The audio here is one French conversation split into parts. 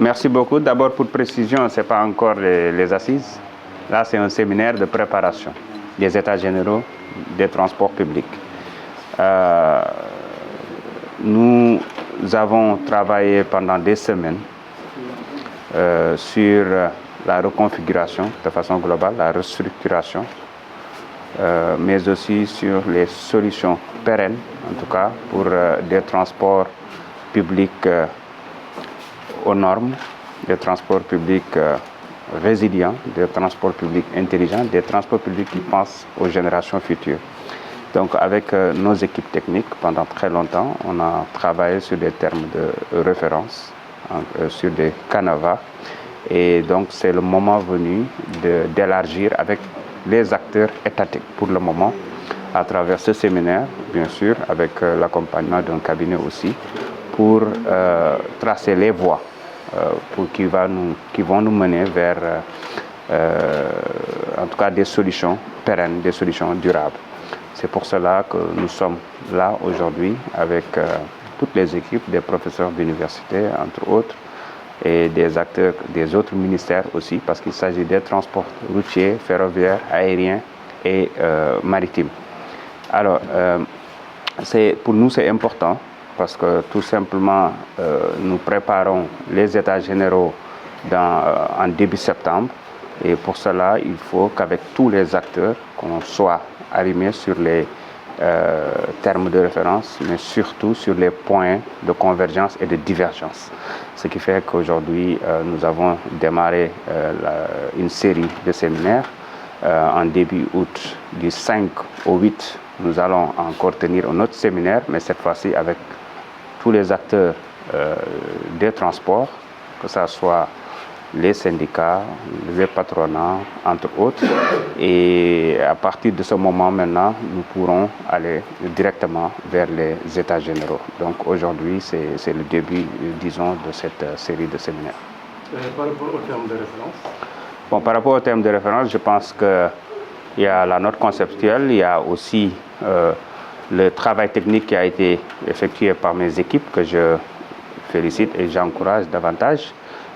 Merci beaucoup. D'abord, pour précision, ce n'est pas encore les assises. Là, c'est un séminaire de préparation des états généraux des transports publics. Nous avons travaillé pendant des semaines sur la reconfiguration de façon globale, la restructuration, mais aussi sur les solutions pérennes, en tout cas pour des transports publics aux normes, des transports publics résilients, des transports publics intelligents, des transports publics qui pensent aux générations futures. Donc avec nos équipes techniques, pendant très longtemps, on a travaillé sur des termes de référence, sur des canevas. Et donc c'est le moment venu d'élargir avec les acteurs étatiques pour le moment, à travers ce séminaire, bien sûr, avec l'accompagnement d'un cabinet aussi, pour tracer les voies qui vont nous mener vers, en tout cas, des solutions pérennes, des solutions durables. C'est pour cela que nous sommes là aujourd'hui avec toutes les équipes, des professeurs d'université, entre autres, et des acteurs des autres ministères aussi, parce qu'il s'agit des transports routiers, ferroviaires, aériens et maritimes. Alors, pour nous, c'est important parce que tout simplement, nous préparons les états généraux en début septembre. Et pour cela, il faut qu'avec tous les acteurs, qu'on soit arrimés sur les termes de référence, mais surtout sur les points de convergence et de divergence. Ce qui fait qu'aujourd'hui, nous avons démarré une série de séminaires en début août, du 5 au 8. Nous allons encore tenir un autre séminaire, mais cette fois-ci avec tous les acteurs des transports, que ce soit les syndicats, les patronats, entre autres. Et à partir de ce moment maintenant, nous pourrons aller directement vers les états généraux. Donc aujourd'hui, c'est le début, disons, de cette série de séminaires. Par rapport au terme de référence? Bon, par rapport au terme de référence, je pense qu'il y a la note conceptuelle, il y a aussi le travail technique qui a été effectué par mes équipes, que je félicite et j'encourage davantage.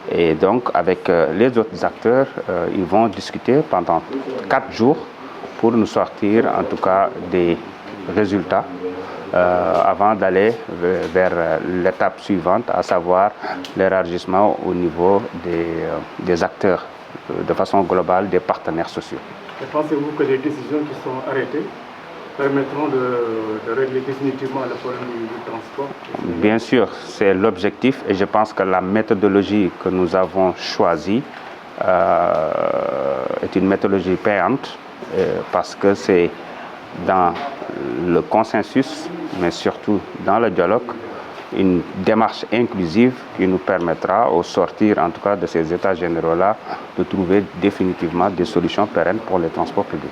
Et donc, avec les autres acteurs, ils vont discuter pendant 4 jours pour nous sortir, en tout cas, des résultats avant d'aller vers l'étape suivante, à savoir l'élargissement au niveau des acteurs, de façon globale, des partenaires sociaux. Et pensez-vous que les décisions qui sont arrêtées permettront de régler définitivement le problème du transport? Bien sûr, c'est l'objectif et je pense que la méthodologie que nous avons choisie est une méthodologie payante parce que c'est dans le consensus, mais surtout dans le dialogue, une démarche inclusive qui nous permettra, au sortir en tout cas de ces états généraux-là, de trouver définitivement des solutions pérennes pour les transports publics.